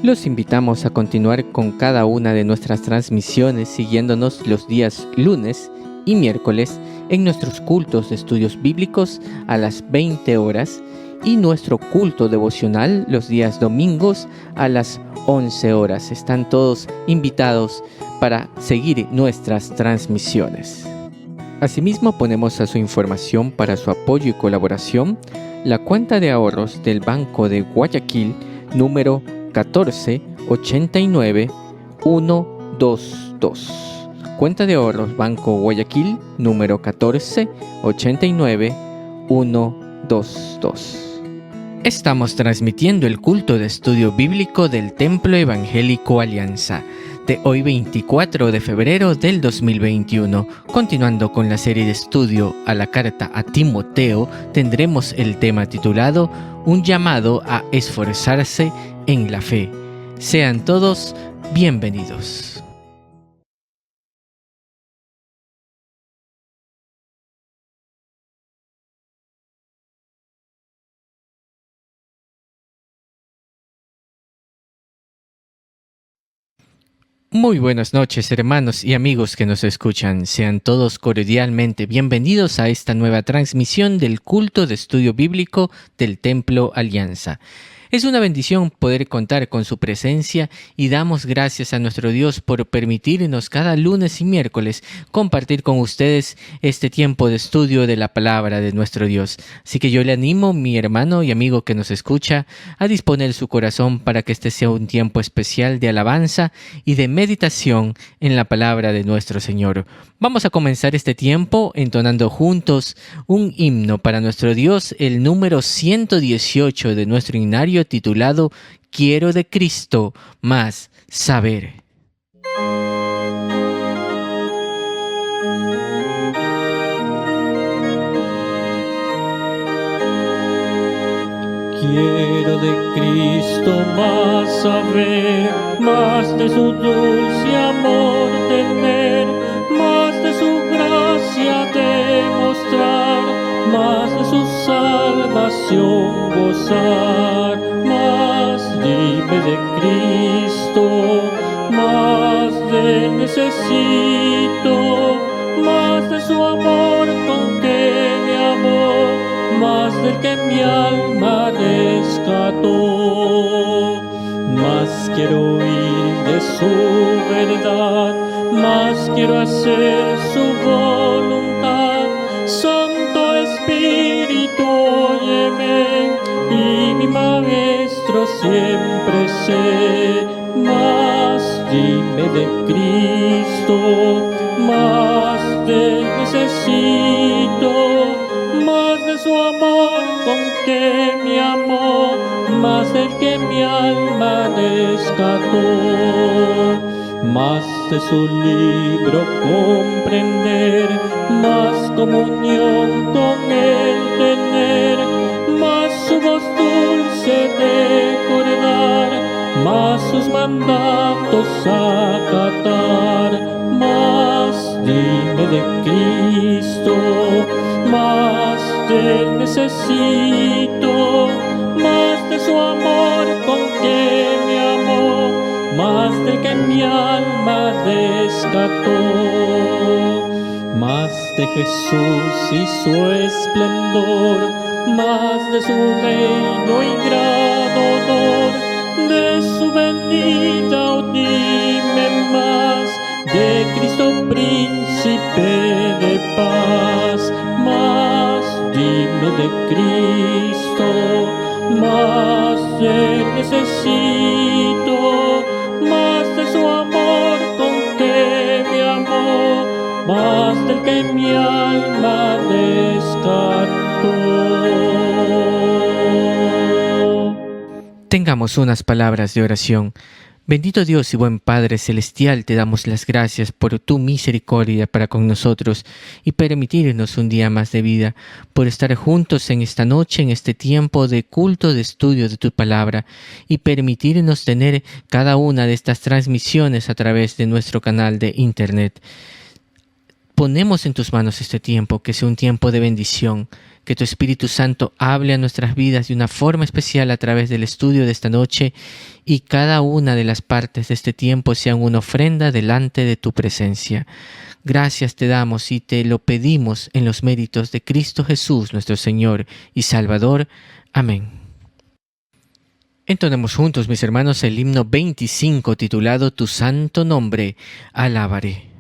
Los invitamos a continuar con cada una de nuestras transmisiones siguiéndonos los días lunes y miércoles en nuestros cultos de estudios bíblicos a las 20 horas y nuestro culto devocional los días domingos a las 11 horas. Están todos invitados para seguir nuestras transmisiones. Asimismo, ponemos a su información para su apoyo y colaboración la cuenta de ahorros del Banco de Guayaquil número 1489122. Cuenta de ahorros Banco Guayaquil número 1489122. Estamos transmitiendo el culto de estudio bíblico del Templo Evangélico Alianza de hoy 24 de febrero del 2021. Continuando con la serie de estudio a la carta a Timoteo, tendremos el tema titulado Un llamado a esforzarse en la fe. Sean todos bienvenidos. Muy buenas noches, hermanos y amigos que nos escuchan. Sean todos cordialmente bienvenidos a esta nueva transmisión del culto de estudio bíblico del Templo Alianza. Es una bendición poder contar con su presencia y damos gracias a nuestro Dios por permitirnos cada lunes y miércoles compartir con ustedes este tiempo de estudio de la palabra de nuestro Dios. Así que yo le animo, mi hermano y amigo que nos escucha, a disponer su corazón para que este sea un tiempo especial de alabanza y de meditación en la palabra de nuestro Señor. Vamos a comenzar este tiempo entonando juntos un himno para nuestro Dios, el número 118 de nuestro himnario, titulado Quiero de Cristo más saber. Quiero de Cristo más saber, más de su dulce amor tener, más de su gracia demostrar, más de su salvación gozar. Más dime de Cristo, más de él necesito, más de su amor con que me amó, más del que mi alma rescató. Más quiero oír de su verdad, más quiero hacer su voluntad. Santo Espíritu, óyeme, y mi Maestro siempre sé. Más dime de Cristo, más de él necesito, más de su amor con que me amó, más del que mi alma rescató. Más de su libro comprender, más comunión con él tener, más su voz dulce recordar, más sus mandatos acatar. Más dime de Cristo, más de él necesito, más de su amor con que me amó, más del que mi alma rescató. Más de Jesús y su esplendor, más de su reino y gran honor, de su venida, oh dime más, de Cristo príncipe de paz. Más dime de Cristo, más de él necesito, más de su amor con que me amó, más del que mi alma rescató. Tengamos unas palabras de oración. Bendito Dios y buen Padre Celestial, te damos las gracias por tu misericordia para con nosotros y permitirnos un día más de vida, por estar juntos en esta noche, en este tiempo de culto, de estudio de tu palabra, y permitirnos tener cada una de estas transmisiones a través de nuestro canal de internet. Ponemos en tus manos este tiempo, que sea un tiempo de bendición, que tu Espíritu Santo hable a nuestras vidas de una forma especial a través del estudio de esta noche y cada una de las partes de este tiempo sean una ofrenda delante de tu presencia. Gracias te damos y te lo pedimos en los méritos de Cristo Jesús, nuestro Señor y Salvador. Amén. Entonemos juntos, mis hermanos, el himno 25 titulado Tu santo nombre alabaré.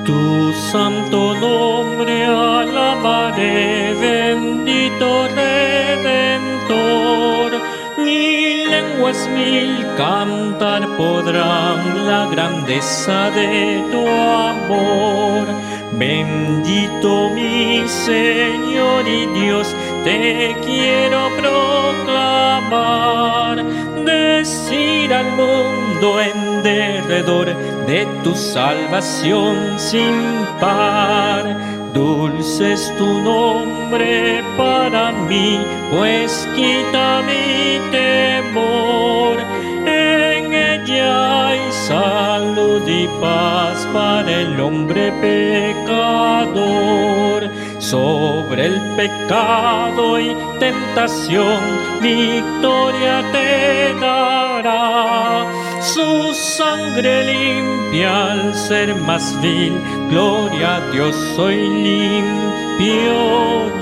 Tu santo nombre alabaré, bendito Redentor. Mil lenguas, mil cantar podrán la grandeza de tu amor. Bendito mi Señor y Dios, te quiero proclamar, decir al mundo en derredor de tu salvación sin par. Dulce es tu nombre para mí, pues quita mi temor. En ella hay salud y paz para el hombre pecador. Sobre el pecado y tentación victoria te dará. Su sangre limpia al ser más vil, gloria a Dios, soy limpio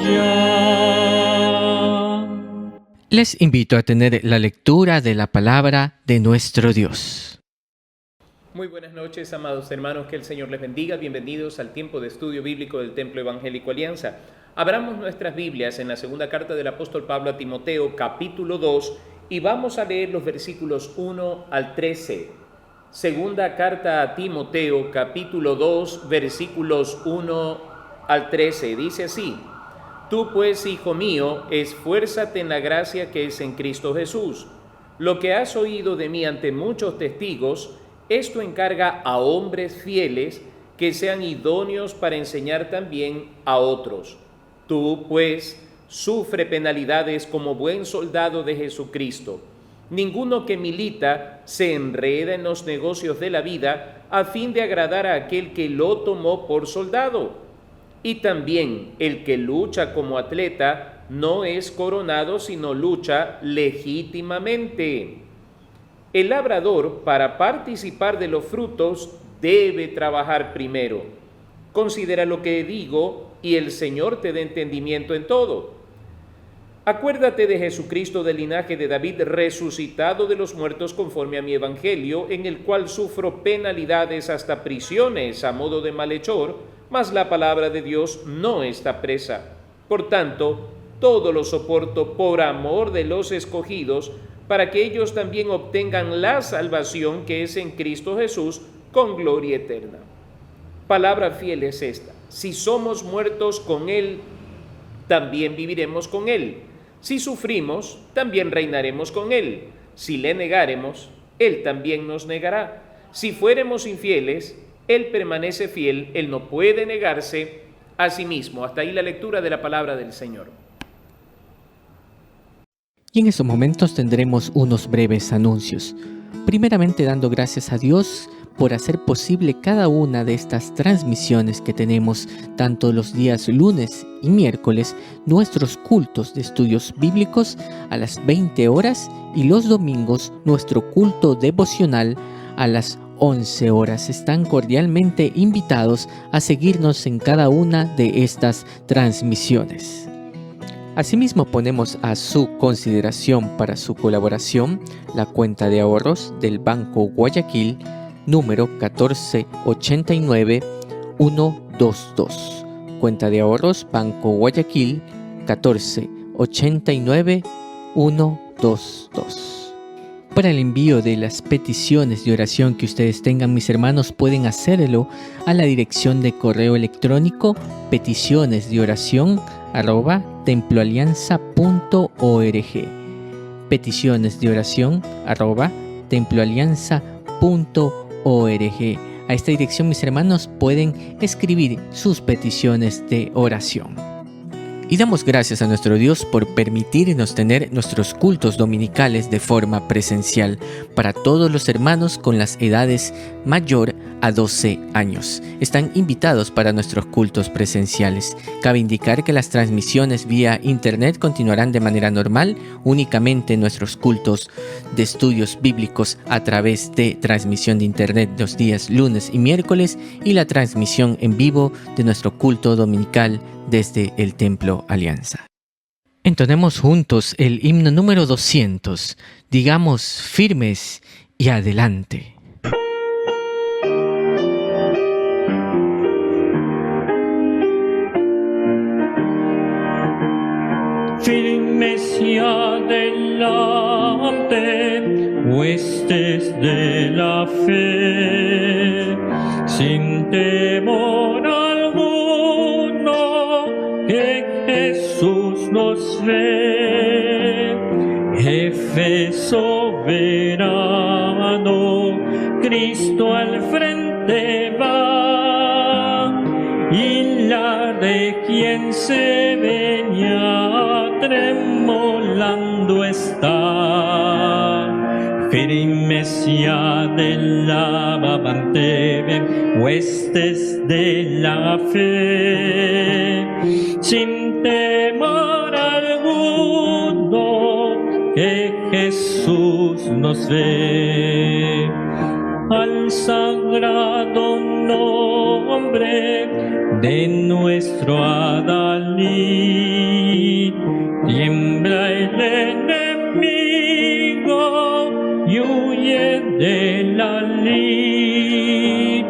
ya. Les invito a tener la lectura de la palabra de nuestro Dios. Muy buenas noches, amados hermanos, que el Señor les bendiga. Bienvenidos al tiempo de estudio bíblico del Templo Evangélico Alianza. Abramos nuestras Biblias en la segunda carta del apóstol Pablo a Timoteo, capítulo 2, y vamos a leer los versículos 1 al 13. Segunda carta a Timoteo, capítulo 2, versículos 1 al 13. Dice así: Tú pues, hijo mío, esfuérzate en la gracia que es en Cristo Jesús. Lo que has oído de mí ante muchos testigos, esto encarga a hombres fieles que sean idóneos para enseñar también a otros. Tú, pues, sufre penalidades como buen soldado de Jesucristo. Ninguno que milita se enreda en los negocios de la vida a fin de agradar a aquel que lo tomó por soldado. Y también el que lucha como atleta no es coronado, sino lucha legítimamente. El labrador, para participar de los frutos, debe trabajar primero. Considera lo que digo, y el Señor te dé entendimiento en todo. Acuérdate de Jesucristo del linaje de David, resucitado de los muertos conforme a mi evangelio, en el cual sufro penalidades hasta prisiones a modo de malhechor, mas la palabra de Dios no está presa. Por tanto, todo lo soporto por amor de los escogidos, para que ellos también obtengan la salvación que es en Cristo Jesús con gloria eterna. Palabra fiel es esta: si somos muertos con Él, también viviremos con Él. Si sufrimos, también reinaremos con Él. Si le negaremos, Él también nos negará. Si fuéremos infieles, Él permanece fiel, Él no puede negarse a sí mismo. Hasta ahí la lectura de la palabra del Señor. Y en estos momentos tendremos unos breves anuncios. Primeramente, dando gracias a Dios por hacer posible cada una de estas transmisiones que tenemos tanto los días lunes y miércoles, nuestros cultos de estudios bíblicos a las 20 horas y los domingos nuestro culto devocional a las 11 horas. Están cordialmente invitados a seguirnos en cada una de estas transmisiones. Asimismo, ponemos a su consideración para su colaboración la cuenta de ahorros del Banco Guayaquil, número 1489122. Cuenta de ahorros Banco Guayaquil 1489122. Para el envío de las peticiones de oración que ustedes tengan, mis hermanos, pueden hacerlo a la dirección de correo electrónico peticionesdeoración@temploalianza.org. peticionesdeoración@temploalianza.org. A esta dirección, mis hermanos, pueden escribir sus peticiones de oración. y damos gracias a nuestro Dios por permitirnos tener nuestros cultos dominicales de forma presencial para todos los hermanos con las edades mayor a 12 años. Están invitados para nuestros cultos presenciales. Cabe indicar que las transmisiones vía internet continuarán de manera normal, únicamente nuestros cultos de estudios bíblicos a través de transmisión de internet los días lunes y miércoles y la transmisión en vivo de nuestro culto dominical desde el Templo Alianza. Entonemos juntos el himno número 200. Digamos firmes y adelante. Firmes y adelante, huestes de la fe, sin temor alguno, que Jesús nos ve. Jefe soberano, Cristo al frente va, y la de quien se venía tremolando está. Firmes y adelante, huestes de la fe, sin temor alguno, que Jesús nos ve. Al sagrado nombre de nuestro Adalid, tiembla el enemigo y huye de la lid.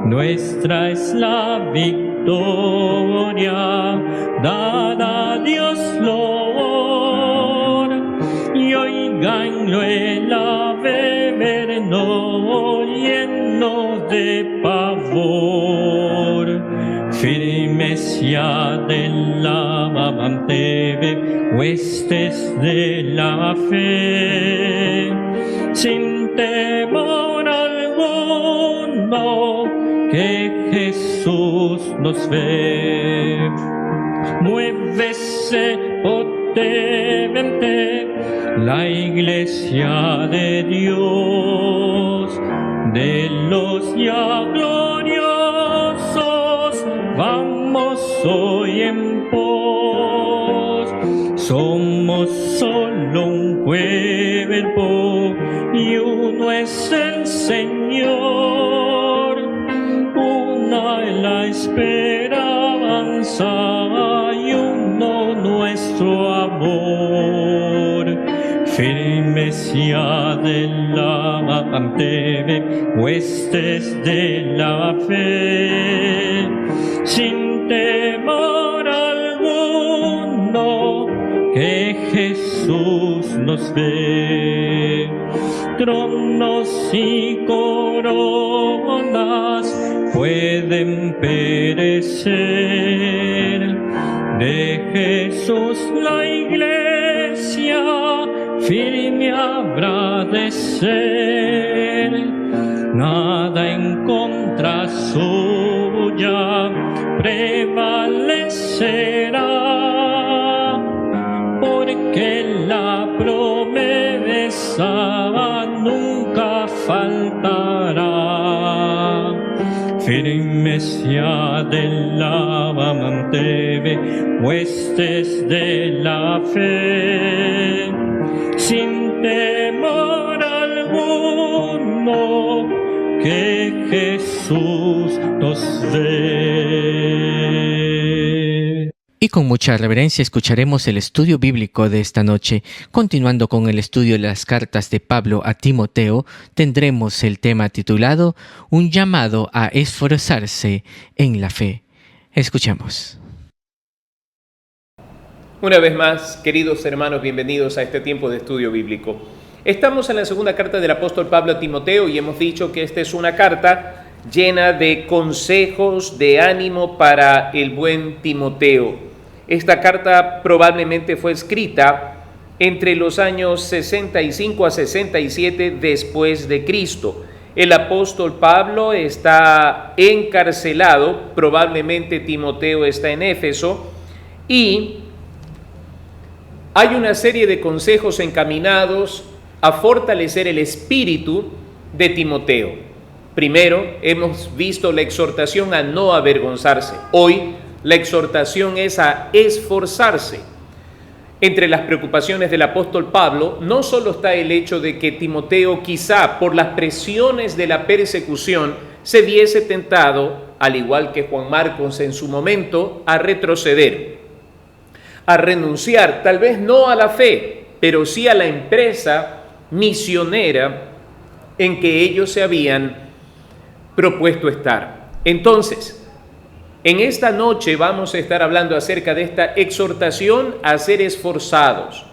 Nuestra es la victoria, dada a Dios loor, y oiganlo el averno lleno de pavor. Firmes y adelante, huestes de la fe, sin temor alguno, que Jesús nos ve. Muévese potente la iglesia de Dios, de los ya gloriosos vamos hoy en pos. Somos solo un cuerpo y uno es el Señor, una es la esperanza y uno nuestro amor. Firmes y adelante, huestes de la fe, sin temor alguno, que Jesús nos ve. Tronos y coronas pueden perecer, de Jesús la iglesia firme habrá de ser. Nada en contra suya prevalecerá, porque la promesa nunca faltará. Firmes y adelante, huestes de la fe, sin temor alguno, que Jesús nos ve. Y con mucha reverencia escucharemos el estudio bíblico de esta noche. Continuando con el estudio de las cartas de Pablo a Timoteo, tendremos el tema titulado Un llamado a esforzarse en la fe. Escuchemos. Una vez más, queridos hermanos, bienvenidos a este tiempo de estudio bíblico. Estamos en la segunda carta del apóstol Pablo a Timoteo y hemos dicho que esta es una carta llena de consejos, de ánimo para el buen Timoteo. Esta carta probablemente fue escrita entre los años 65 a 67 después de Cristo. El apóstol Pablo está encarcelado, probablemente Timoteo está en Éfeso, y hay una serie de consejos encaminados a fortalecer el espíritu de Timoteo. Primero, hemos visto la exhortación a no avergonzarse. Hoy, la exhortación es a esforzarse. Entre las preocupaciones del apóstol Pablo, no solo está el hecho de que Timoteo quizá por las presiones de la persecución se viese tentado, al igual que Juan Marcos en su momento, a retroceder, a renunciar, tal vez no a la fe, pero sí a la empresa misionera en que ellos se habían propuesto estar. Entonces, en esta noche vamos a estar hablando acerca de esta exhortación a ser esforzados.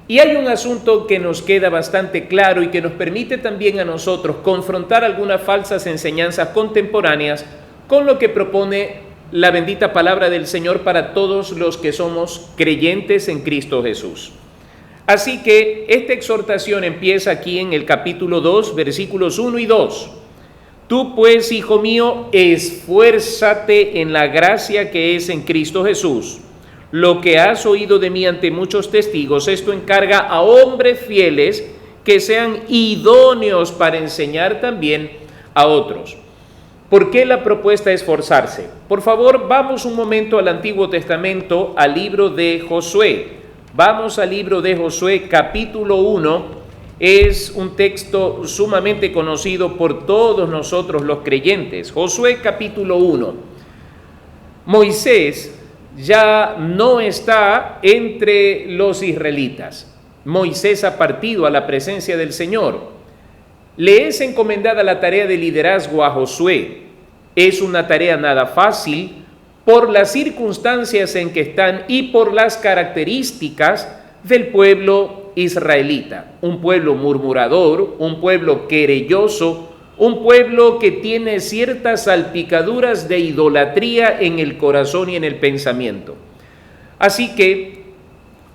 Y hay un asunto que nos queda bastante claro y que nos permite también a nosotros confrontar algunas falsas enseñanzas contemporáneas con lo que propone la bendita palabra del Señor para todos los que somos creyentes en Cristo Jesús. Así que esta exhortación empieza aquí en el capítulo 2, versículos 1 y 2. Tú pues, hijo mío, esfuérzate en la gracia que es en Cristo Jesús. Lo que has oído de mí ante muchos testigos, esto encarga a hombres fieles que sean idóneos para enseñar también a otros. ¿Por qué la propuesta es esforzarse? Por favor, vamos un momento al Antiguo Testamento, al libro de Josué. Vamos al libro de Josué, capítulo 1. Es un texto sumamente conocido por todos nosotros los creyentes. Josué capítulo 1. Moisés ya no está entre los israelitas. Moisés ha partido a la presencia del Señor. Le es encomendada la tarea de liderazgo a Josué. Es una tarea nada fácil por las circunstancias en que están y por las características del pueblo israelita, un pueblo murmurador, un pueblo querelloso, un pueblo que tiene ciertas salpicaduras de idolatría en el corazón y en el pensamiento. Así que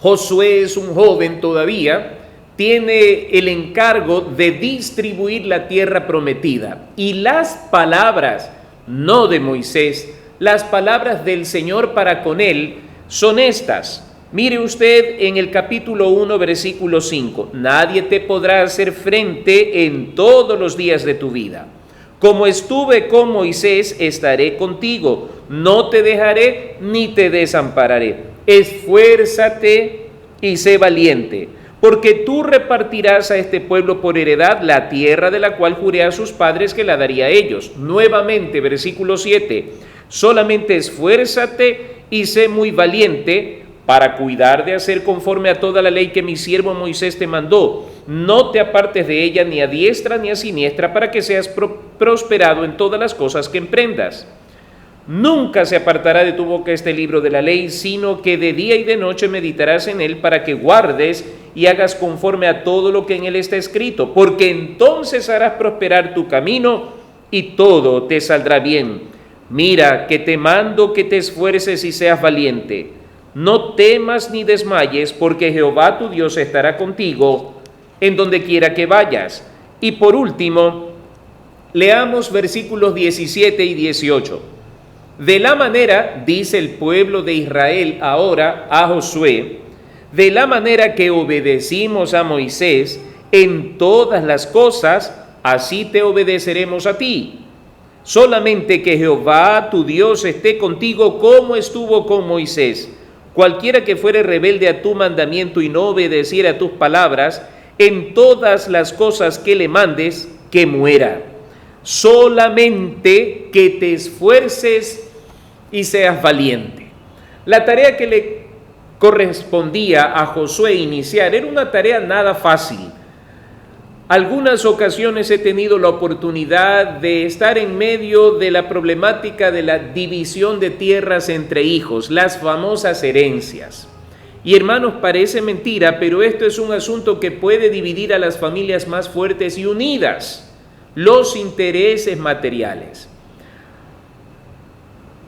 Josué es un joven todavía, tiene el encargo de distribuir la tierra prometida, y las palabras, no de Moisés, las palabras del Señor para con él son estas. Mire usted en el capítulo 1, versículo 5. Nadie te podrá hacer frente en todos los días de tu vida. Como estuve con Moisés, estaré contigo. No te dejaré ni te desampararé. Esfuérzate y sé valiente, porque tú repartirás a este pueblo por heredad la tierra de la cual juré a sus padres que la daría a ellos. Nuevamente, versículo 7. Solamente esfuérzate y sé muy valiente, para cuidar de hacer conforme a toda la ley que mi siervo Moisés te mandó. No te apartes de ella ni a diestra ni a siniestra, para que seas prosperado en todas las cosas que emprendas. Nunca se apartará de tu boca este libro de la ley, sino que de día y de noche meditarás en él, para que guardes y hagas conforme a todo lo que en él está escrito, porque entonces harás prosperar tu camino y todo te saldrá bien. Mira, que te mando que te esfuerces y seas valiente. No temas ni desmayes, porque Jehová tu Dios estará contigo en donde quiera que vayas. Y por último, leamos versículos 17 y 18. De la manera, dice el pueblo de Israel ahora a Josué, de la manera que obedecimos a Moisés en todas las cosas, así te obedeceremos a ti. Solamente que Jehová tu Dios esté contigo como estuvo con Moisés. Cualquiera que fuere rebelde a tu mandamiento y no obedeciera a tus palabras, en todas las cosas que le mandes, que muera. Solamente que te esfuerces y seas valiente. La tarea que le correspondía a Josué iniciar era una tarea nada fácil. Algunas ocasiones he tenido la oportunidad de estar en medio de la problemática de la división de tierras entre hijos, las famosas herencias. Y hermanos, parece mentira, pero esto es un asunto que puede dividir a las familias más fuertes y unidas, los intereses materiales.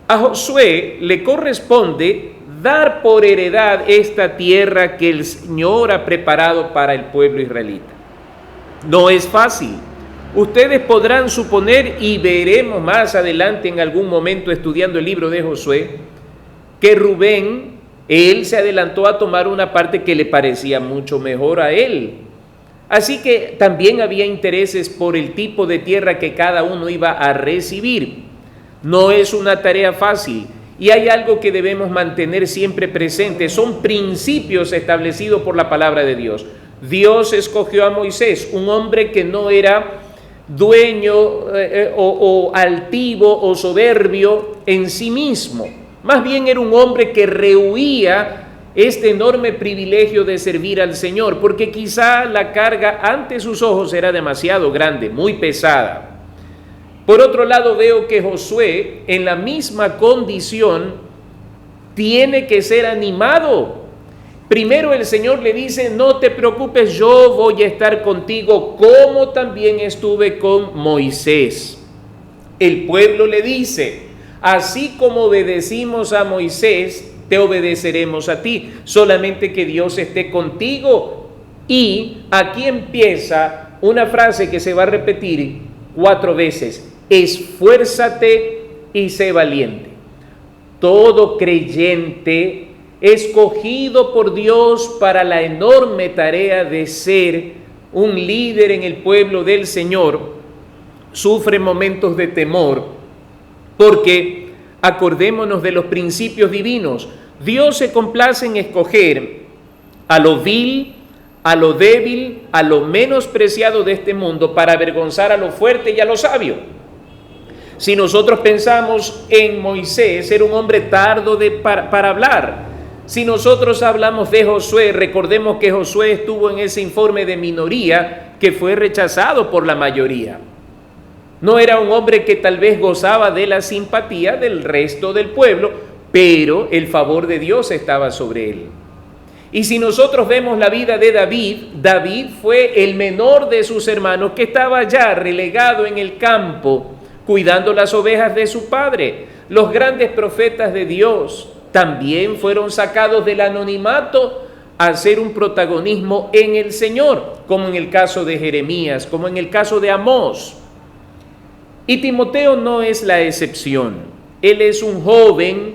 A Josué le corresponde dar por heredad esta tierra que el Señor ha preparado para el pueblo israelita. No es fácil. Ustedes podrán suponer, y veremos más adelante en algún momento estudiando el libro de Josué, que Rubén Él se adelantó a tomar una parte que le parecía mucho mejor a él. Así que también había intereses por el tipo de tierra que cada uno iba a recibir. No es una tarea fácil y hay algo que debemos mantener siempre presente. Son principios establecidos por la palabra de Dios. Dios escogió a Moisés, un hombre que no era dueño o altivo o soberbio en sí mismo. Más bien era un hombre que rehuía este enorme privilegio de servir al Señor, porque quizá la carga ante sus ojos era demasiado grande, muy pesada. Por otro lado, veo que Josué, en la misma condición, tiene que ser animado. Primero el Señor le dice: no te preocupes, yo voy a estar contigo, como también estuve con Moisés. El pueblo le dice: así como obedecimos a Moisés, te obedeceremos a ti, solamente que Dios esté contigo. Y aquí empieza una frase que se va a repetir 4 veces: esfuérzate y sé valiente. Todo creyente escogido por Dios para la enorme tarea de ser un líder en el pueblo del Señor, sufre momentos de temor, porque acordémonos de los principios divinos. Dios se complace en escoger a lo vil, a lo débil, a lo menospreciado de este mundo para avergonzar a lo fuerte y a lo sabio. Si nosotros pensamos en Moisés, era un hombre tardo para hablar. Si nosotros hablamos de Josué, recordemos que Josué estuvo en ese informe de minoría que fue rechazado por la mayoría. No era un hombre que tal vez gozaba de la simpatía del resto del pueblo, pero el favor de Dios estaba sobre él. Y si nosotros vemos la vida de David, David fue el menor de sus hermanos que estaba ya relegado en el campo, cuidando las ovejas de su padre. Los grandes profetas de Dios también fueron sacados del anonimato a hacer un protagonismo en el Señor, como en el caso de Jeremías, como en el caso de Amós. Y Timoteo no es la excepción. Él es un joven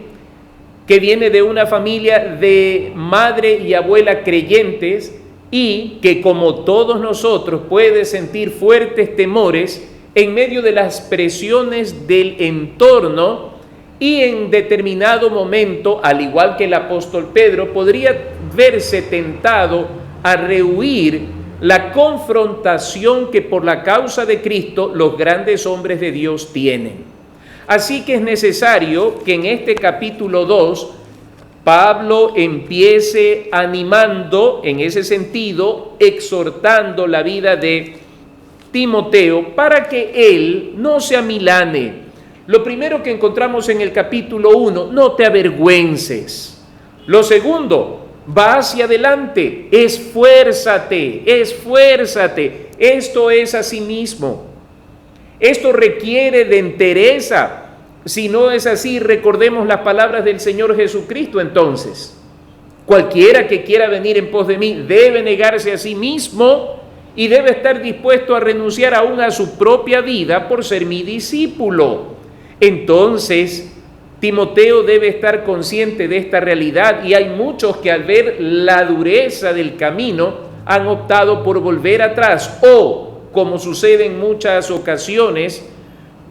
que viene de una familia de madre y abuela creyentes y que, como todos nosotros, puede sentir fuertes temores en medio de las presiones del entorno, y en determinado momento, al igual que el apóstol Pedro, podría verse tentado a rehuir la confrontación que por la causa de Cristo los grandes hombres de Dios tienen. Así que es necesario que en este capítulo 2 Pablo empiece animando, en ese sentido, exhortando la vida de Timoteo para que él no se amilane. Lo primero que encontramos en el capítulo 1, no te avergüences. Lo segundo, va hacia adelante, esfuérzate. Esto es a sí mismo. Esto requiere de entereza. Si no es así, recordemos las palabras del Señor Jesucristo entonces. Cualquiera que quiera venir en pos de mí debe negarse a sí mismo y debe estar dispuesto a renunciar aún a su propia vida por ser mi discípulo. Entonces, Timoteo debe estar consciente de esta realidad, y hay muchos que al ver la dureza del camino han optado por volver atrás o, como sucede en muchas ocasiones,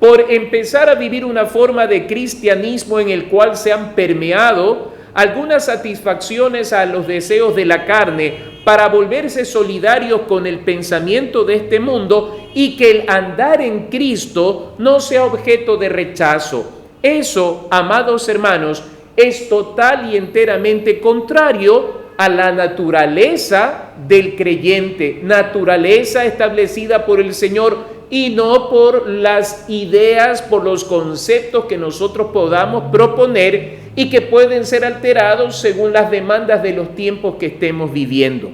por empezar a vivir una forma de cristianismo en el cual se han permeado algunas satisfacciones a los deseos de la carne para volverse solidarios con el pensamiento de este mundo y que el andar en Cristo no sea objeto de rechazo. Eso, amados hermanos, es total y enteramente contrario a la naturaleza del creyente, naturaleza establecida por el Señor y no por las ideas, por los conceptos que nosotros podamos proponer y que pueden ser alterados según las demandas de los tiempos que estemos viviendo.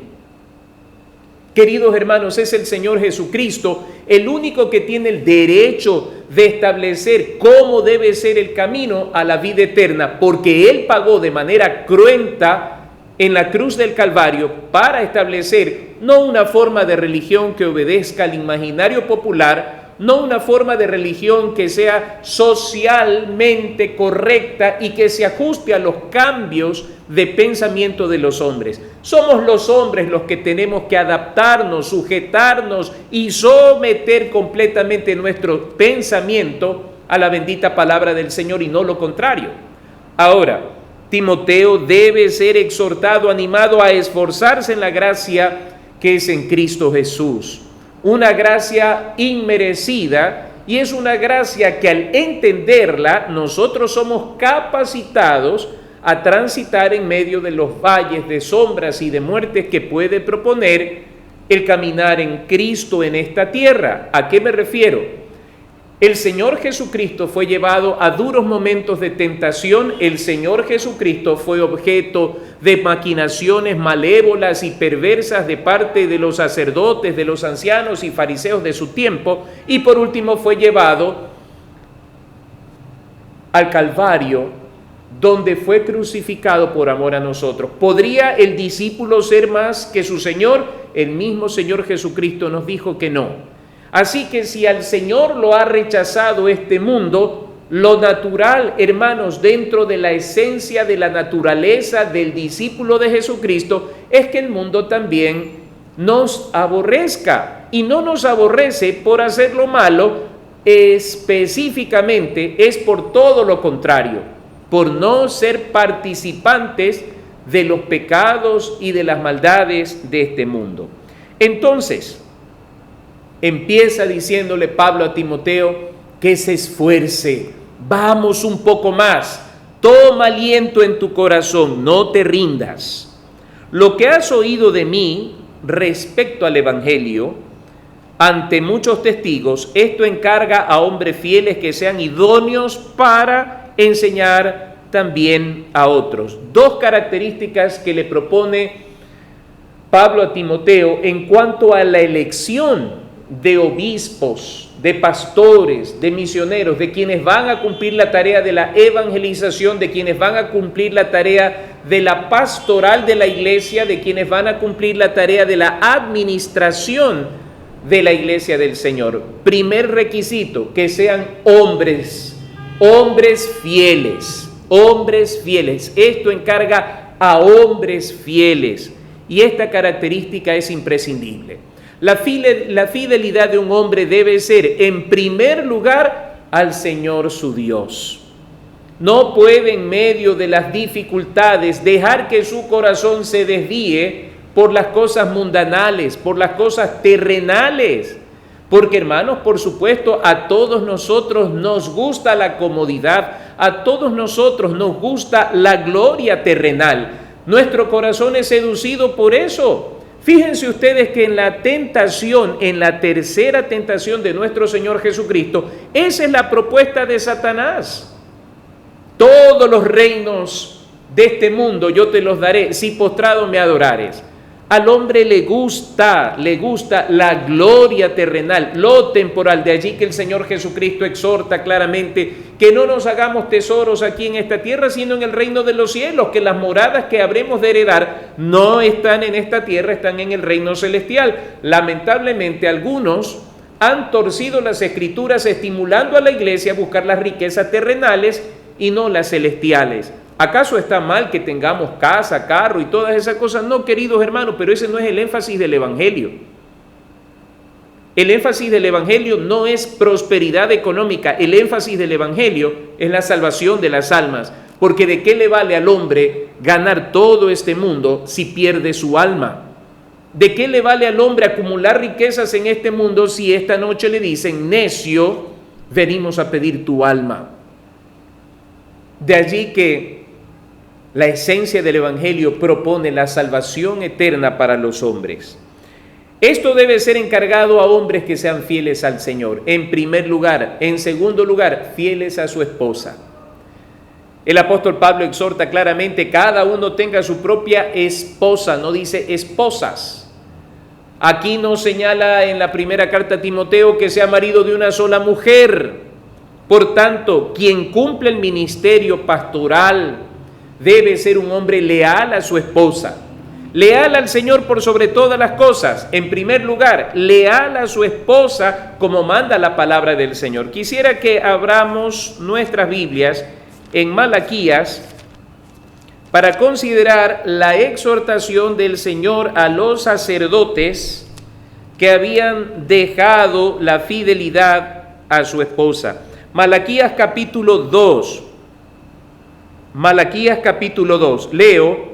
Queridos hermanos, es el Señor Jesucristo el único que tiene el derecho de establecer cómo debe ser el camino a la vida eterna, porque Él pagó de manera cruenta en la cruz del Calvario para establecer no una forma de religión que obedezca al imaginario popular no una forma de religión que sea socialmente correcta y que se ajuste a los cambios de pensamiento de los hombres. Somos los hombres los que tenemos que adaptarnos, sujetarnos y someter completamente nuestro pensamiento a la bendita palabra del Señor y no lo contrario. Ahora, Timoteo debe ser exhortado, animado a esforzarse en la gracia que es en Cristo Jesús. Una gracia inmerecida, y es una gracia que al entenderla nosotros somos capacitados a transitar en medio de los valles de sombras y de muertes que puede proponer el caminar en Cristo en esta tierra. ¿A qué me refiero? El Señor Jesucristo fue llevado a duros momentos de tentación. El Señor Jesucristo fue objeto de maquinaciones malévolas y perversas de parte de los sacerdotes, de los ancianos y fariseos de su tiempo. Y por último fue llevado al Calvario, donde fue crucificado por amor a nosotros. ¿Podría el discípulo ser más que su Señor? El mismo Señor Jesucristo nos dijo que no. Así que si al Señor lo ha rechazado este mundo, lo natural, hermanos, dentro de la esencia de la naturaleza del discípulo de Jesucristo, es que el mundo también nos aborrezca. Y no nos aborrece por hacer lo malo, específicamente es por todo lo contrario, por no ser participantes de los pecados y de las maldades de este mundo. Entonces, empieza diciéndole Pablo a Timoteo que se esfuerce. Vamos un poco más. Toma aliento en tu corazón, no te rindas. Lo que has oído de mí respecto al Evangelio, ante muchos testigos, esto encarga a hombres fieles que sean idóneos para enseñar también a otros. Dos características que le propone Pablo a Timoteo en cuanto a la elección de obispos, de pastores, de misioneros, de quienes van a cumplir la tarea de la evangelización, de quienes van a cumplir la tarea de la pastoral de la iglesia, de quienes van a cumplir la tarea de la administración de la iglesia del Señor. Primer requisito, que sean hombres fieles, hombres fieles. Esto encarga a hombres fieles y esta característica es imprescindible. La fidelidad de un hombre debe ser, en primer lugar, al Señor su Dios. No puede, en medio de las dificultades, dejar que su corazón se desvíe por las cosas mundanales, por las cosas terrenales. Porque, hermanos, por supuesto, a todos nosotros nos gusta la comodidad, a todos nosotros nos gusta la gloria terrenal. Nuestro corazón es seducido por eso. Fíjense ustedes que en la tentación, en la tercera tentación de nuestro Señor Jesucristo, esa es la propuesta de Satanás. Todos los reinos de este mundo yo te los daré si postrado me adorares. Al hombre le gusta la gloria terrenal, lo temporal. De allí que el Señor Jesucristo exhorta claramente que no nos hagamos tesoros aquí en esta tierra, sino en el reino de los cielos, que las moradas que habremos de heredar no están en esta tierra, están en el reino celestial. Lamentablemente algunos han torcido las escrituras estimulando a la iglesia a buscar las riquezas terrenales y no las celestiales. ¿Acaso está mal que tengamos casa, carro y todas esas cosas? No, queridos hermanos, pero ese no es el énfasis del Evangelio. El énfasis del Evangelio no es prosperidad económica, el énfasis del Evangelio es la salvación de las almas. Porque ¿de qué le vale al hombre ganar todo este mundo si pierde su alma? ¿De qué le vale al hombre acumular riquezas en este mundo si esta noche le dicen, necio, venimos a pedir tu alma? De allí que la esencia del Evangelio propone la salvación eterna para los hombres. Esto debe ser encargado a hombres que sean fieles al Señor, en primer lugar. En segundo lugar, fieles a su esposa. El apóstol Pablo exhorta claramente, cada uno tenga su propia esposa, no dice esposas. Aquí no señala en la primera carta a Timoteo que sea marido de una sola mujer. Por tanto, quien cumple el ministerio pastoral debe ser un hombre leal a su esposa. leal al Señor por sobre todas las cosas. En primer lugar, leal a su esposa como manda la palabra del Señor. Quisiera que abramos nuestras Biblias en Malaquías para considerar la exhortación del Señor a los sacerdotes que habían dejado la fidelidad a su esposa. Malaquías capítulo 2. Malaquías capítulo 2. Leo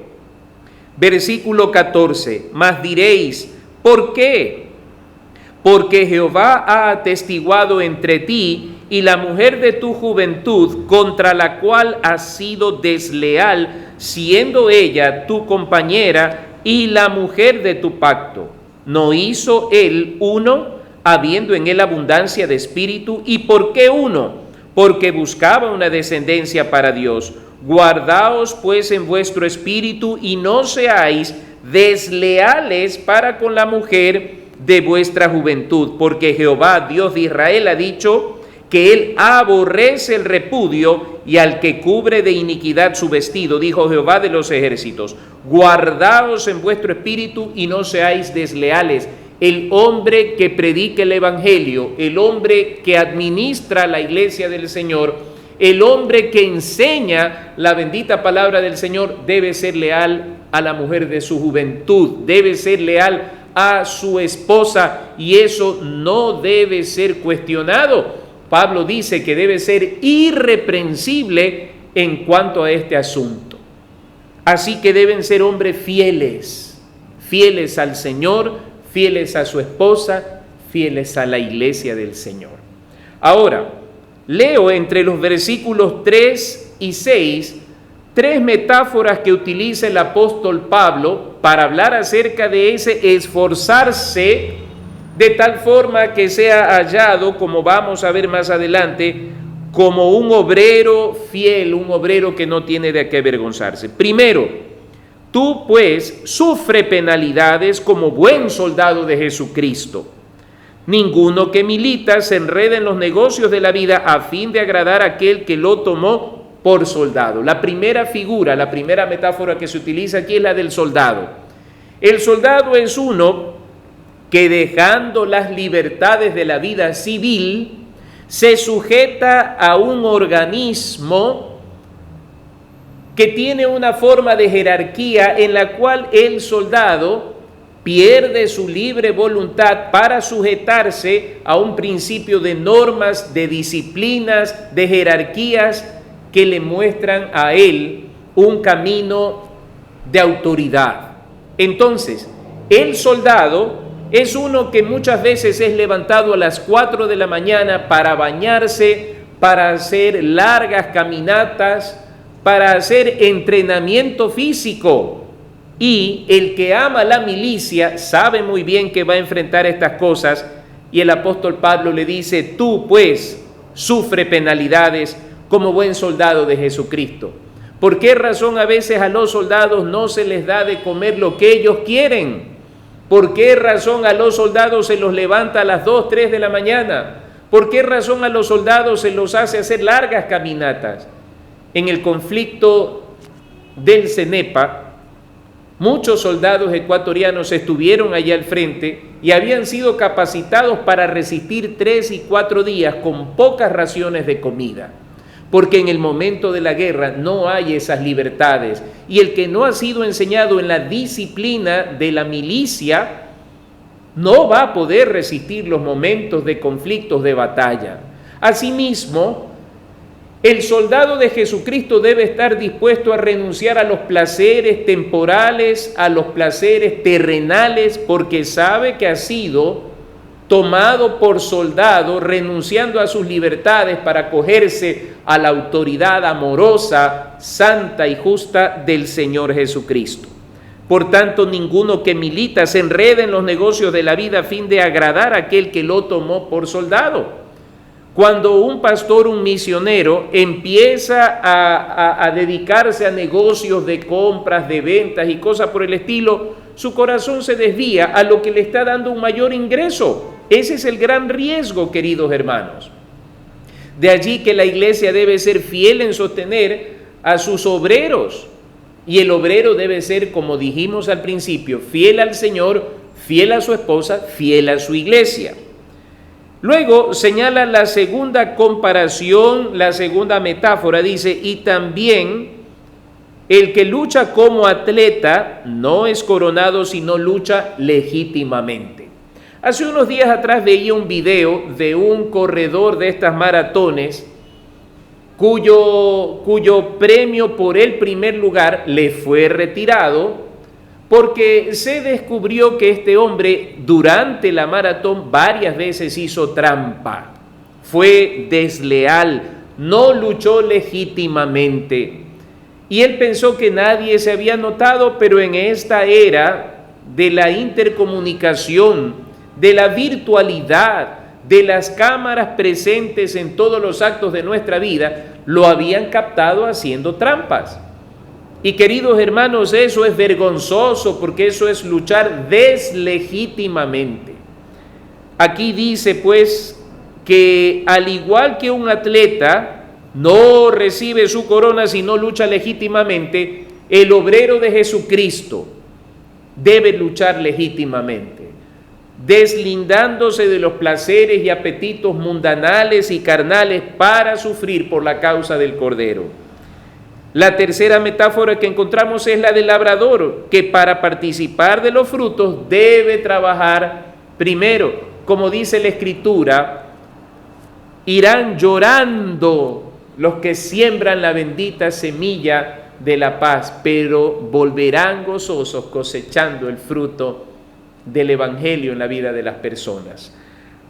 versículo 14. Mas diréis, ¿por qué? Porque Jehová ha atestiguado entre ti y la mujer de tu juventud, contra la cual has sido desleal, siendo ella tu compañera y la mujer de tu pacto. ¿No hizo él uno, habiendo en él abundancia de espíritu? ¿Y por qué uno? Porque buscaba una descendencia para Dios. Guardaos pues en vuestro espíritu y no seáis desleales para con la mujer de vuestra juventud, porque Jehová, Dios de Israel, ha dicho que él aborrece el repudio y al que cubre de iniquidad su vestido, dijo Jehová de los ejércitos. Guardaos en vuestro espíritu y no seáis desleales. El hombre que predica el evangelio, el hombre que administra la iglesia del Señor, el hombre que enseña la bendita palabra del Señor, debe ser leal a la mujer de su juventud, debe ser leal a su esposa, y eso no debe ser cuestionado. Pablo dice que debe ser irreprensible en cuanto a este asunto. Así que deben ser hombres fieles, fieles al Señor, fieles a su esposa, fieles a la iglesia del Señor. Ahora, leo entre los versículos 3 y 6 tres metáforas que utiliza el apóstol Pablo para hablar acerca de ese esforzarse de tal forma que sea hallado, como vamos a ver más adelante, como un obrero fiel, un obrero que no tiene de qué avergonzarse. Primero, tú pues sufre penalidades como buen soldado de Jesucristo. Ninguno que milita se enreda en los negocios de la vida a fin de agradar a aquel que lo tomó por soldado. La primera figura, la primera metáfora que se utiliza aquí es la del soldado. El soldado es uno que, dejando las libertades de la vida civil, se sujeta a un organismo que tiene una forma de jerarquía en la cual el soldado pierde su libre voluntad para sujetarse a un principio de normas, de disciplinas, de jerarquías que le muestran a él un camino de autoridad. Entonces, el soldado es uno que muchas veces es levantado a las 4 de la mañana para bañarse, para hacer largas caminatas, para hacer entrenamiento físico. Y el que ama la milicia sabe muy bien que va a enfrentar estas cosas, y el apóstol Pablo le dice, tú pues sufre penalidades como buen soldado de Jesucristo. ¿Por qué razón a veces a los soldados no se les da de comer lo que ellos quieren? ¿Por qué razón a los soldados se los levanta a las 2, 3 de la mañana? ¿Por qué razón a los soldados se los hace hacer largas caminatas? En el conflicto del Cenepa, muchos soldados ecuatorianos estuvieron allá al frente y habían sido capacitados para resistir 3 y 4 días con pocas raciones de comida, porque en el momento de la guerra no hay esas libertades, y el que no ha sido enseñado en la disciplina de la milicia no va a poder resistir los momentos de conflictos, de batalla. Asimismo, el soldado de Jesucristo debe estar dispuesto a renunciar a los placeres temporales, a los placeres terrenales, porque sabe que ha sido tomado por soldado, renunciando a sus libertades para acogerse a la autoridad amorosa, santa y justa del Señor Jesucristo. Por tanto, ninguno que milita se enreda en los negocios de la vida a fin de agradar a aquel que lo tomó por soldado. Cuando un pastor, un misionero, empieza a dedicarse a negocios de compras, de ventas y cosas por el estilo, su corazón se desvía a lo que le está dando un mayor ingreso. Ese es el gran riesgo, queridos hermanos. De allí que la iglesia debe ser fiel en sostener a sus obreros, Y el obrero debe ser, como dijimos al principio, fiel al Señor, fiel a su esposa, fiel a su iglesia. Luego señala la segunda comparación, la segunda metáfora, dice, y también el que lucha como atleta no es coronado, sino lucha legítimamente. Hace unos días atrás veía un video de un corredor de estas maratones cuyo premio por el primer lugar le fue retirado porque se descubrió que este hombre durante la maratón varias veces hizo trampa, fue desleal, no luchó legítimamente. Y él pensó que nadie se había notado, pero en esta era de la intercomunicación, de la virtualidad, de las cámaras presentes en todos los actos de nuestra vida, lo habían captado haciendo trampas. Y queridos hermanos, eso es vergonzoso porque eso es luchar deslegítimamente. Aquí dice pues que al igual que un atleta no recibe su corona si no lucha legítimamente, el obrero de Jesucristo debe luchar legítimamente, deslindándose de los placeres y apetitos mundanales y carnales para sufrir por la causa del Cordero. La tercera metáfora que encontramos es la del labrador, que para participar de los frutos debe trabajar primero. Como dice la Escritura, irán llorando los que siembran la bendita semilla de la paz, pero volverán gozosos cosechando el fruto del Evangelio en la vida de las personas.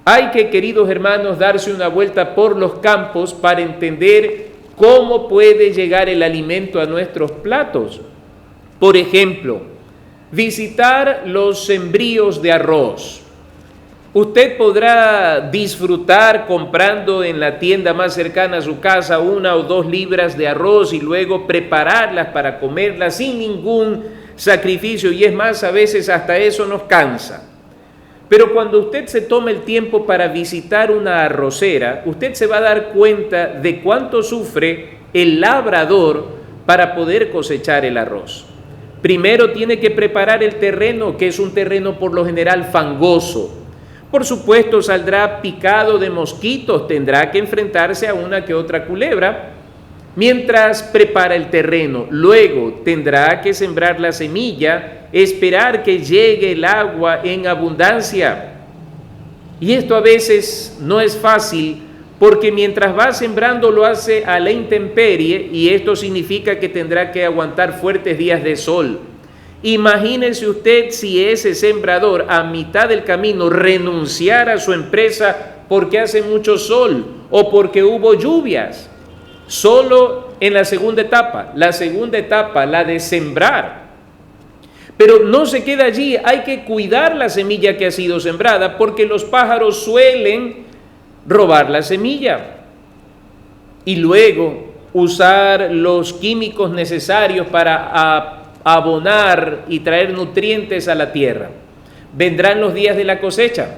Hay que, queridos hermanos, darse una vuelta por los campos para entender cómo puede llegar el alimento a nuestros platos. Por ejemplo, visitar los sembríos de arroz. Usted podrá disfrutar comprando en la tienda más cercana a su casa 1 o 2 libras de arroz y luego prepararlas para comerlas sin ningún sacrificio, y es más, a veces hasta eso nos cansa. Pero cuando usted se toma el tiempo para visitar una arrocera, usted se va a dar cuenta de cuánto sufre el labrador para poder cosechar el arroz. Primero tiene que preparar el terreno, que es un terreno por lo general fangoso. Por supuesto saldrá picado de mosquitos, tendrá que enfrentarse a una que otra culebra mientras prepara el terreno. Luego tendrá que sembrar la semilla, esperar que llegue el agua en abundancia. Y esto a veces no es fácil porque mientras va sembrando lo hace a la intemperie, y esto significa que tendrá que aguantar fuertes días de sol. Imagínese usted si ese sembrador a mitad del camino renunciara a su empresa porque hace mucho sol o porque hubo lluvias. Solo en la segunda etapa, la de sembrar. Pero no se queda allí, hay que cuidar la semilla que ha sido sembrada porque los pájaros suelen robar la semilla. Y luego usar los químicos necesarios para abonar y traer nutrientes a la tierra. Vendrán los días de la cosecha.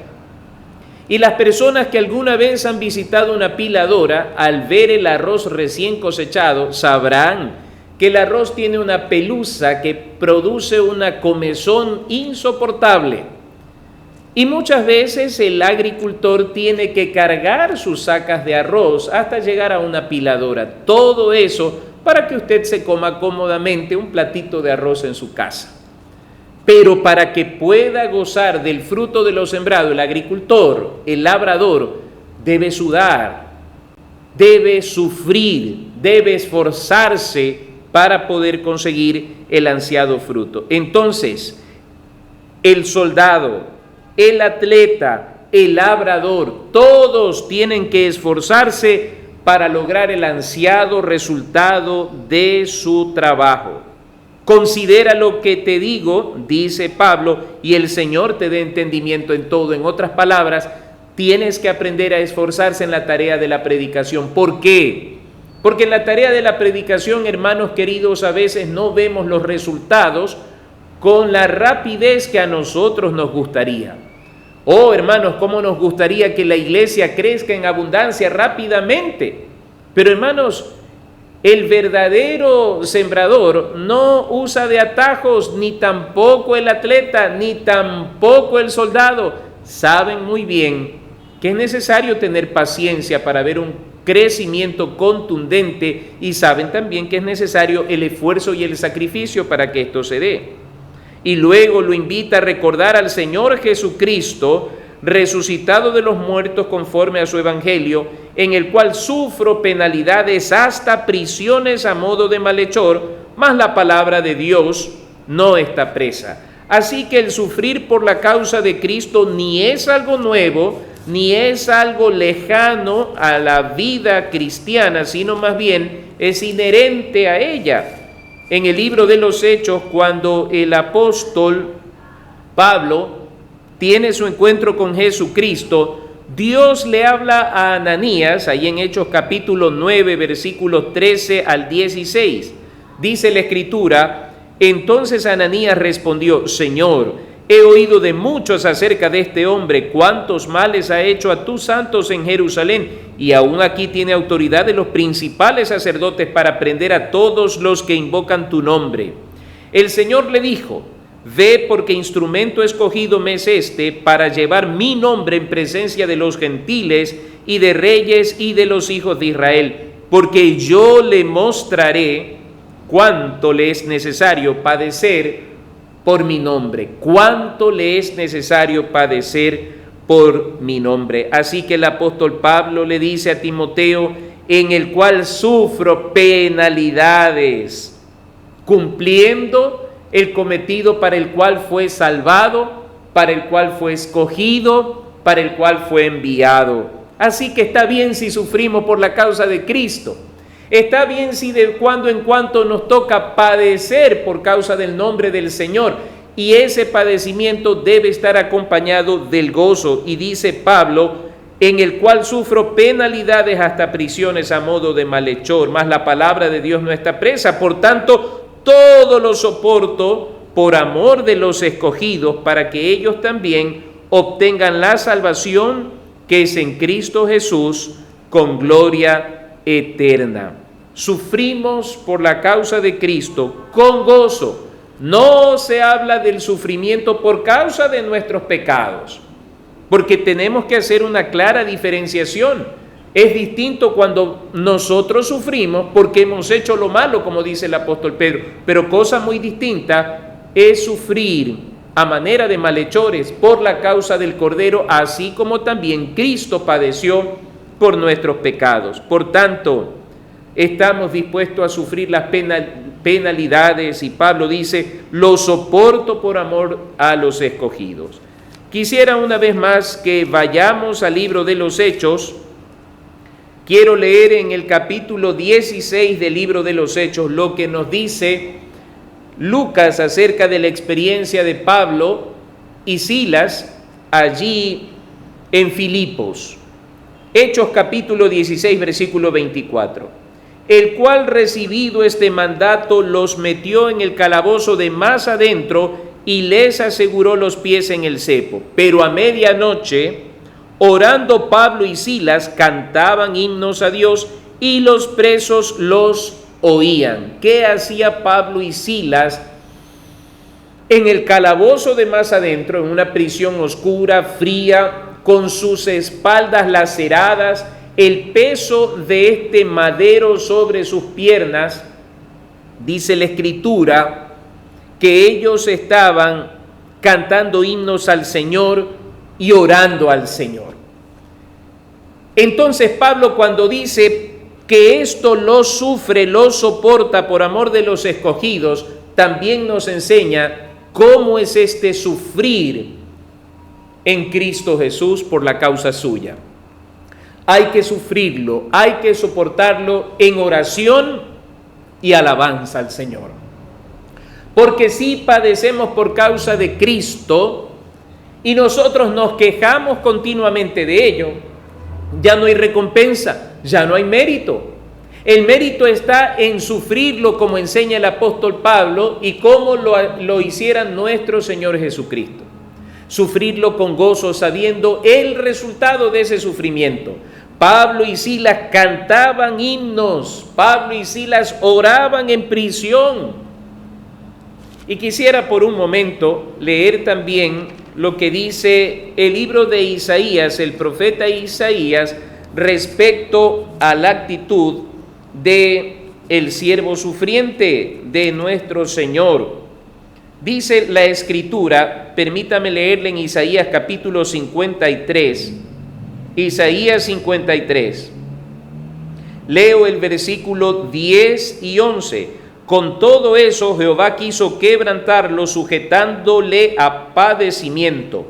Y las personas que alguna vez han visitado una piladora, al ver el arroz recién cosechado, sabrán que el arroz tiene una pelusa que produce una comezón insoportable. Y muchas veces el agricultor tiene que cargar sus sacas de arroz hasta llegar a una piladora. Todo eso para que usted se coma cómodamente un platito de arroz en su casa. Pero para que pueda gozar del fruto de lo sembrado, el agricultor, el labrador, debe sudar, debe sufrir, debe esforzarse para poder conseguir el ansiado fruto. Entonces, el soldado, el atleta, el labrador, todos tienen que esforzarse para lograr el ansiado resultado de su trabajo. Considera lo que te digo, dice Pablo, y el Señor te dé entendimiento en todo. En otras palabras, tienes que aprender a esforzarse en la tarea de la predicación. ¿Por qué? Porque en la tarea de la predicación, hermanos queridos, a veces no vemos los resultados con la rapidez que a nosotros nos gustaría. Oh, hermanos, cómo nos gustaría que la iglesia crezca en abundancia rápidamente. Pero, hermanos, El verdadero sembrador no usa de atajos, ni tampoco el atleta, ni tampoco el soldado. Saben muy bien que es necesario tener paciencia para ver un crecimiento contundente y saben también que es necesario el esfuerzo y el sacrificio para que esto se dé. Y luego lo invita a recordar al Señor Jesucristo, resucitado de los muertos conforme a su evangelio, en el cual sufro penalidades hasta prisiones a modo de malhechor, mas la palabra de Dios no está presa. Así que el sufrir por la causa de Cristo ni es algo nuevo, ni es algo lejano a la vida cristiana, sino más bien es inherente a ella. En el libro de los Hechos, cuando el apóstol Pablo tiene su encuentro con Jesucristo, Dios le habla a Ananías, ahí en Hechos capítulo 9, versículos 13 al 16. Dice la Escritura: entonces Ananías respondió: Señor, he oído de muchos acerca de este hombre, cuántos males ha hecho a tus santos en Jerusalén, y aún aquí tiene autoridad de los principales sacerdotes para prender a todos los que invocan tu nombre. El Señor le dijo: ve, porque instrumento escogido me es este para llevar mi nombre en presencia de los gentiles y de reyes y de los hijos de Israel, porque yo le mostraré cuánto le es necesario padecer por mi nombre, cuánto le es necesario padecer por mi nombre. Así que el apóstol Pablo le dice a Timoteo: en el cual sufro penalidades, cumpliendo el cometido para el cual fue salvado, para el cual fue escogido, para el cual fue enviado. Así que está bien si sufrimos por la causa de Cristo. Está bien si de cuando en cuando nos toca padecer por causa del nombre del Señor. Y ese padecimiento debe estar acompañado del gozo. Y dice Pablo: en el cual sufro penalidades hasta prisiones a modo de malhechor, mas la palabra de Dios no está presa. Por tanto, todo lo soporto por amor de los escogidos, para que ellos también obtengan la salvación que es en Cristo Jesús, con gloria eterna. Sufrimos por la causa de Cristo con gozo. No se habla del sufrimiento por causa de nuestros pecados, porque tenemos que hacer una clara diferenciación. Es distinto cuando nosotros sufrimos porque hemos hecho lo malo, como dice el apóstol Pedro, pero cosa muy distinta es sufrir a manera de malhechores por la causa del Cordero, así como también Cristo padeció por nuestros pecados. Por tanto, estamos dispuestos a sufrir las penalidades, y Pablo dice: lo soporto por amor a los escogidos. Quisiera una vez más que vayamos al libro de los Hechos. Quiero leer en el capítulo 16 del libro de los Hechos lo que nos dice Lucas acerca de la experiencia de Pablo y Silas allí en Filipos. Hechos capítulo 16, versículo 24. El cual, recibido este mandato, los metió en el calabozo de más adentro y les aseguró los pies en el cepo. Pero a medianoche, orando Pablo y Silas, cantaban himnos a Dios y los presos los oían. ¿Qué hacía Pablo y Silas en el calabozo de más adentro, en una prisión oscura, fría, con sus espaldas laceradas, el peso de este madero sobre sus piernas? Dice la Escritura que ellos estaban cantando himnos al Señor y orando al Señor. Entonces Pablo, cuando dice que esto lo sufre, lo soporta por amor de los escogidos, también nos enseña cómo es este sufrir en Cristo Jesús por la causa suya. Hay que sufrirlo, hay que soportarlo en oración y alabanza al Señor. Porque si padecemos por causa de Cristo y nosotros nos quejamos continuamente de ello, ya no hay recompensa, ya no hay mérito. El mérito está en sufrirlo, como enseña el apóstol Pablo y como lo hiciera nuestro Señor Jesucristo. Sufrirlo con gozo, sabiendo el resultado de ese sufrimiento. Pablo y Silas cantaban himnos, Pablo y Silas oraban en prisión. Y quisiera por un momento leer también lo que dice el libro de Isaías, el profeta Isaías, respecto a la actitud de el siervo sufriente de nuestro Señor. Dice la Escritura, permítame leerle en Isaías capítulo 53, Isaías 53. Leo el versículo 10 y 11. Con todo eso Jehová quiso quebrantarlo, sujetándole a padecimiento.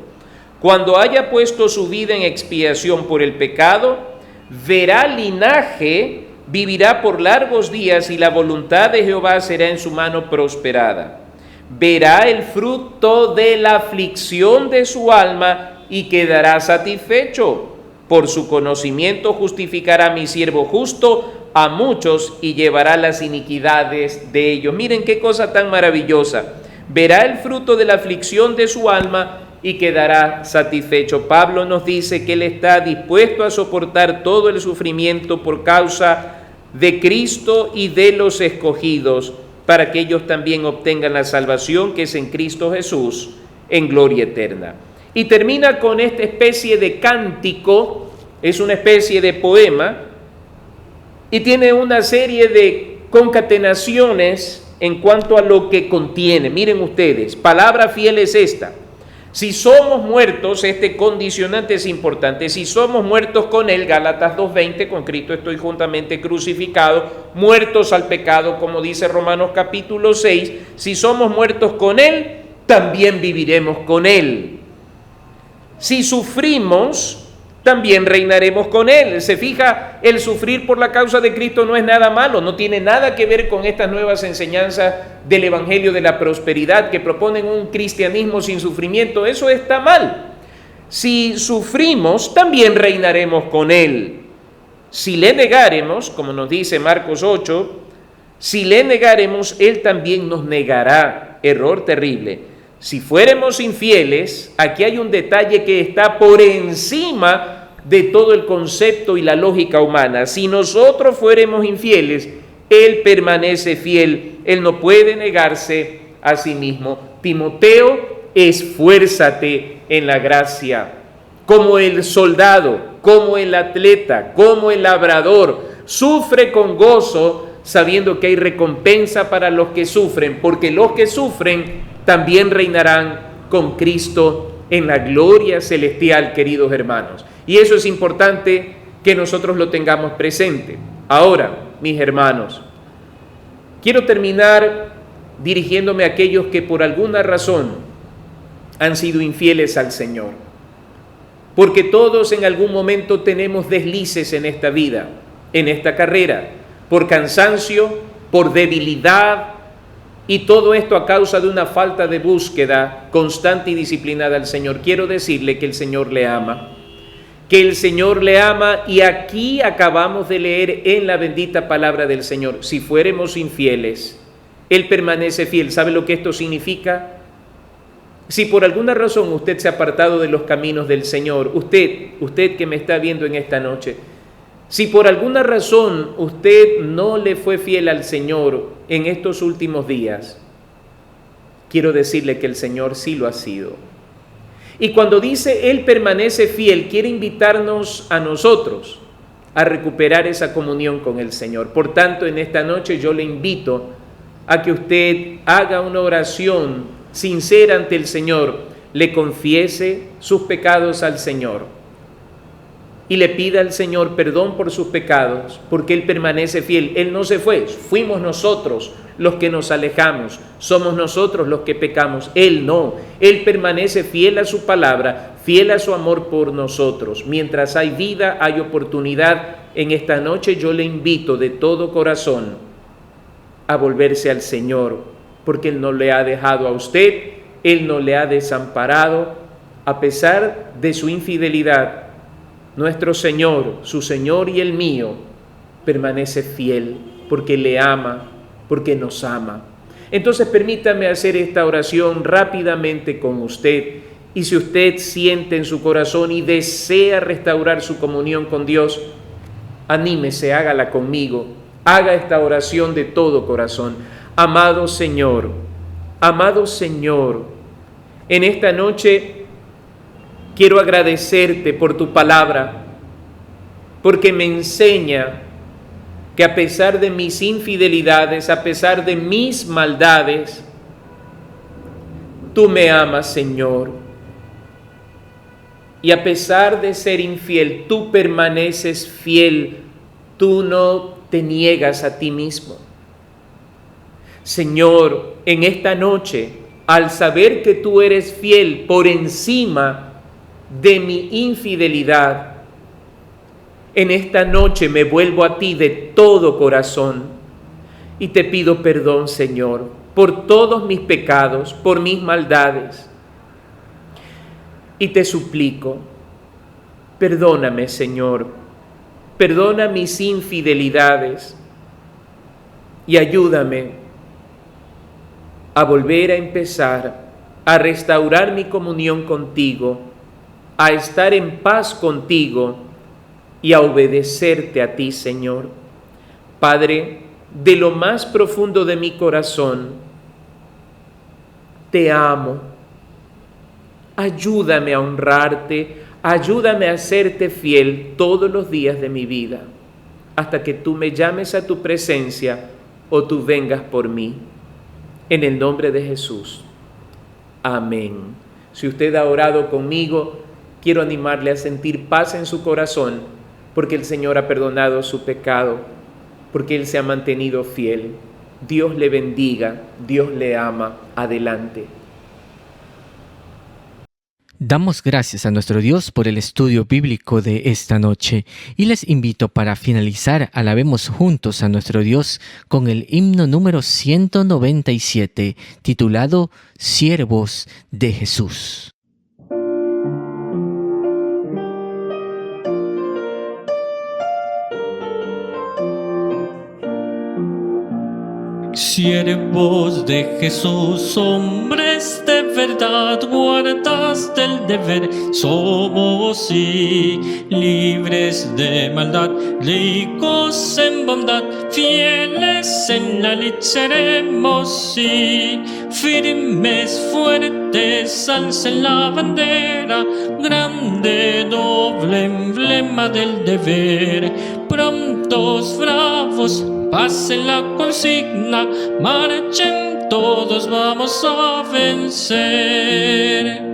Cuando haya puesto su vida en expiación por el pecado, verá linaje, vivirá por largos días, y la voluntad de Jehová será en su mano prosperada. Verá el fruto de la aflicción de su alma y quedará satisfecho. Por su conocimiento justificará a mi siervo justo a muchos y llevará las iniquidades de ellos. Miren qué cosa tan maravillosa. Verá el fruto de la aflicción de su alma y quedará satisfecho. Pablo nos dice que él está dispuesto a soportar todo el sufrimiento por causa de Cristo y de los escogidos, para que ellos también obtengan la salvación que es en Cristo Jesús, en gloria eterna. Y termina con esta especie de cántico, es una especie de poema, y tiene una serie de concatenaciones en cuanto a lo que contiene. Miren ustedes, palabra fiel es esta: si somos muertos, este condicionante es importante, si somos muertos con Él, Gálatas 2:20, con Cristo estoy juntamente crucificado, muertos al pecado, como dice Romanos capítulo 6, si somos muertos con Él, también viviremos con Él. Si sufrimos, también reinaremos con Él. Se fija, el sufrir por la causa de Cristo no es nada malo, no tiene nada que ver con estas nuevas enseñanzas del Evangelio de la prosperidad que proponen un cristianismo sin sufrimiento. Eso está mal. Si sufrimos, también reinaremos con Él. Si le negaremos, como nos dice Marcos 8, si le negaremos, Él también nos negará. Error terrible. Si fuéramos infieles, aquí hay un detalle que está por encima de todo el concepto y la lógica humana. Si nosotros fuéramos infieles, Él permanece fiel. Él no puede negarse a sí mismo. Timoteo, esfuérzate en la gracia. Como el soldado, como el atleta, como el labrador, sufre con gozo, sabiendo que hay recompensa para los que sufren, porque los que sufren también reinarán con Cristo en la gloria celestial, queridos hermanos. Y eso es importante que nosotros lo tengamos presente. Ahora, mis hermanos, quiero terminar dirigiéndome a aquellos que por alguna razón han sido infieles al Señor. Porque todos en algún momento tenemos deslices en esta vida, en esta carrera, por cansancio, por debilidad, y todo esto a causa de una falta de búsqueda constante y disciplinada al Señor. Quiero decirle que el Señor le ama, y aquí acabamos de leer en la bendita palabra del Señor: si fuéramos infieles, Él permanece fiel. ¿Sabe lo que esto significa? Si por alguna razón usted se ha apartado de los caminos del Señor, usted que me está viendo en esta noche, si por alguna razón usted no le fue fiel al Señor en estos últimos días, quiero decirle que el Señor sí lo ha sido. Y cuando dice Él permanece fiel, quiere invitarnos a nosotros a recuperar esa comunión con el Señor. Por tanto, en esta noche yo le invito a que usted haga una oración sincera ante el Señor, le confiese sus pecados al Señor y le pida al Señor perdón por sus pecados, porque Él permanece fiel. Él no se fue, fuimos nosotros los que nos alejamos, somos nosotros los que pecamos. Él no, Él permanece fiel a su palabra, fiel a su amor por nosotros. Mientras hay vida, hay oportunidad. En esta noche yo le invito de todo corazón a volverse al Señor, porque Él no le ha dejado a usted, Él no le ha desamparado, a pesar de su infidelidad. Nuestro Señor, su Señor y el mío, permanece fiel porque le ama, porque nos ama. Entonces permítame hacer esta oración rápidamente con usted Y si usted siente en su corazón y desea restaurar su comunión con Dios, anímese, hágala conmigo. Haga esta oración de todo corazón. Amado Señor, en esta noche quiero agradecerte por tu palabra, porque me enseña que a pesar de mis infidelidades, a pesar de mis maldades, tú me amas, Señor. Y a pesar de ser infiel, tú permaneces fiel, tú no te niegas a ti mismo. Señor, en esta noche, al saber que tú eres fiel por encima de mi infidelidad, en esta noche me vuelvo a ti de todo corazón y te pido perdón, Señor, por todos mis pecados, por mis maldades. Y te suplico, perdóname, Señor, perdona mis infidelidades y ayúdame a volver a empezar, a restaurar mi comunión contigo, a estar en paz contigo y a obedecerte a ti, Señor. Padre, de lo más profundo de mi corazón, te amo. Ayúdame a honrarte, ayúdame a serte fiel todos los días de mi vida, hasta que tú me llames a tu presencia o tú vengas por mí. En el nombre de Jesús. Amén. Si usted ha orado conmigo, quiero animarle a sentir paz en su corazón, porque el Señor ha perdonado su pecado, porque Él se ha mantenido fiel. Dios le bendiga, Dios le ama. Adelante. Damos gracias a nuestro Dios por el estudio bíblico de esta noche y les invito para finalizar, alabemos juntos a nuestro Dios con el himno número 197 titulado Siervos de Jesús. Siervos de Jesús, hombres de verdad, guardas del deber, somos sí, libres de maldad, ricos en bondad, fieles en la lid seremos sí, firmes, fuertes, alcen la bandera, grande, noble emblema del deber, prontos, bravos, pasen la consigna, marchen todos, vamos a vencer.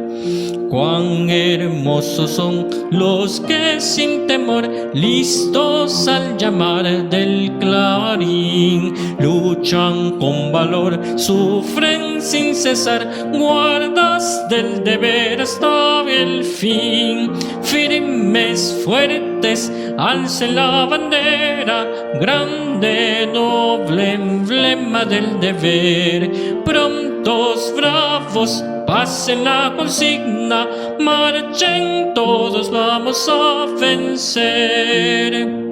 Cuán hermosos son los que sin temor, listos al llamar del clarín, luchan con valor, sufren sin cesar, guardas del deber hasta el fin. Firmes, fuertes, alcen la bandera, grande, noble emblema del deber. Prontos, bravos, pasen la consigna, marchen todos, vamos a vencer.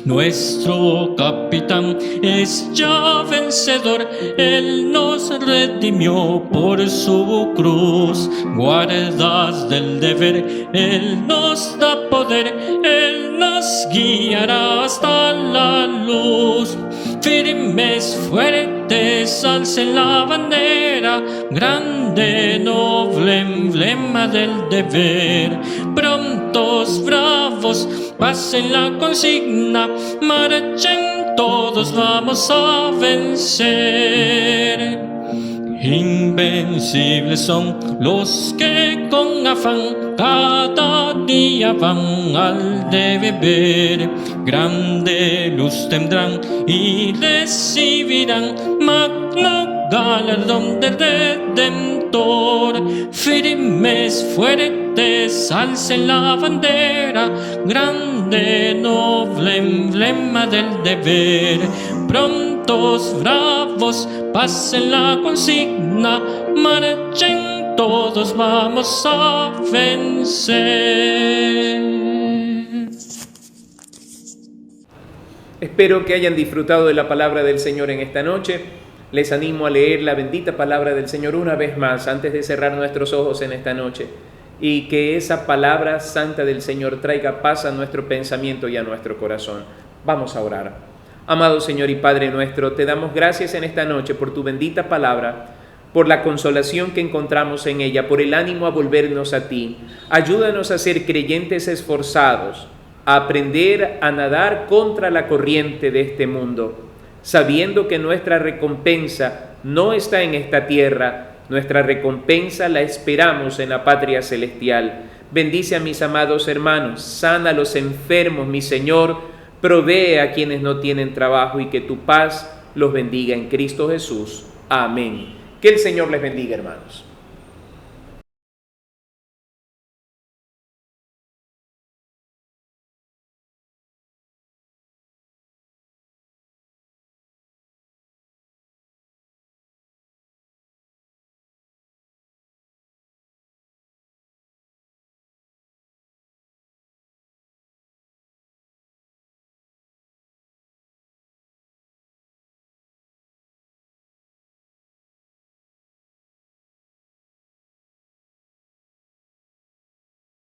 Nuestro capitán es ya vencedor, Él nos redimió por su cruz. Guardas del deber, Él nos da poder, Él nos guiará hasta la luz. Firmes, fuertes, alcen la bandera, grande, noble emblema del deber. Prontos, bravos, pasen la consigna, marchen todos, vamos a vencer. Invencibles son los que con afán cada día van al deber. Grande luz tendrán y recibirán magno galardón del Redentor. Firmes, fuertes, alcen la bandera, grande, noble emblema del deber. Prontos, bravos, pasen la consigna, marchen todos, vamos a vencer. Espero que hayan disfrutado de la palabra del Señor en esta noche. Les animo a leer la bendita palabra del Señor una vez más antes de cerrar nuestros ojos en esta noche, y que esa palabra santa del Señor traiga paz a nuestro pensamiento y a nuestro corazón. Vamos a orar. Amado Señor y Padre nuestro, te damos gracias en esta noche por tu bendita palabra, por la consolación que encontramos en ella, por el ánimo a volvernos a ti. Ayúdanos a ser creyentes esforzados, a aprender a nadar contra la corriente de este mundo, sabiendo que nuestra recompensa no está en esta tierra, nuestra recompensa la esperamos en la patria celestial. Bendice a mis amados hermanos, sana a los enfermos, mi Señor, provee a quienes no tienen trabajo, y que tu paz los bendiga en Cristo Jesús. Amén. Que el Señor les bendiga, hermanos.